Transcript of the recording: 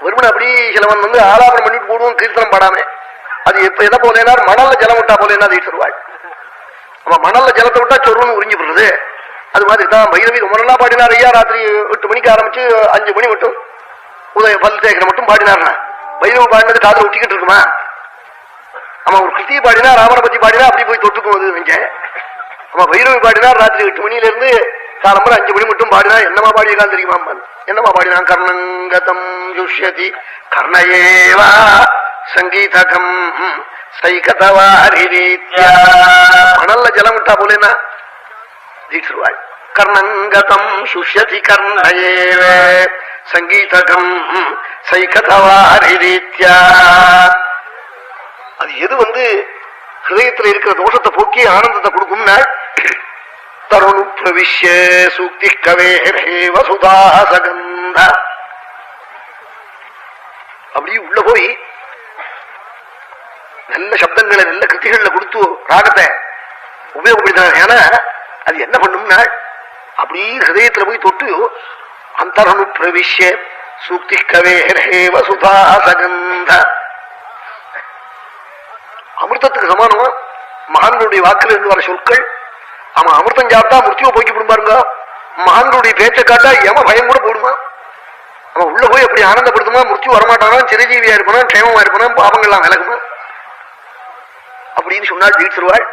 வெறுமனை அப்படி சிலவன் ஆலாபனம் பண்ணிட்டு போடுவோம் கீர்த்தனம் பாடாம. அது எப்ப எதை போலேனா மணல்ல ஜலம் விட்டா போலேன்னா தீட்சிருவாள். அவன் மணல்ல ஜலத்தை விட்டா சொருன்னு உறிஞ்சு போடுறது. அது மாதிரி தான் பைரவி ரொம்ப நல்லா பாடினார் ஐயா. ராத்திரி 8 மணிக்கு ஆரம்பிச்சு 5 மணி மட்டும் உதய பல் தேக்கிற மட்டும் பாடினார்னா பைரவி பாடினது காதல ஒட்டிக்கிட்டு இருக்குமா? அவன் ஒரு கிருத்தியை பாடினா ராமனை பத்தி பாடினா அப்படி போய் தொட்டுக்கும் அது நினைச்ச. அவன் பைரவி பாடினார் ராத்திரி 8 மணில இருந்து காலம்பரம் 5 மணி மட்டும் பாடினா என்னமா பாடியிருக்கான் தெரியுமா? என்னமா பாடினான்? கர்ணங்கதம் யுஷ்யதி கர்ணயேவா சங்கீதகம் சைகதவாரித்யா. மணல்ல ஜலம் விட்டா போலேனா தீட்சிருவாள். கர்ணங்கதம் சுஷ்யதி கர்ணயேவ சங்கீதகம் சைகதவாரித்யா. அது எது ஹிருதயத்தில் இருக்கிற தோஷத்தை போக்கி ஆனந்தத்தை கொடுக்கும்னா தருணு பிரவிஷ்ய சூக்தி கவேரேவ சுதாசகந்த. அப்படி உள்ள போய் நல்ல சப்தங்களை நல்ல கிருத்திகள்ல கொடுத்து ராகத்தை உபயோகப்படுத்தினார். ஏன்னா அது என்ன பண்ணும்னா அப்படி ஹிருதயத்துல போய் தொட்டு அந்தரனு பிரவிஷ்ய சூக்தி கவேரேவ சுதாசகந்த. அமிர்தத்துக்கு சமானமா மகான்களுடைய வாக்குல இருந்து வர சொற்கள். அவன் அமிர்தம் சாப்பிட்டா முர்த்தியை போக்கி பாருங்க. மகான்களுடைய பேச்சை காட்டா எம பயம் கூட போடுமா. அவன் உள்ள போய் அப்படி ஆனந்தப்படுத்துமா. முர்த்தி வரமாட்டானா, சிரஜீவியா இருப்பானா, க்ஷேமமா இருப்பானா, பாவங்கள்லாம் விலகுமா அப்படின்னு சொன்னால் தீட்சிருவாள்.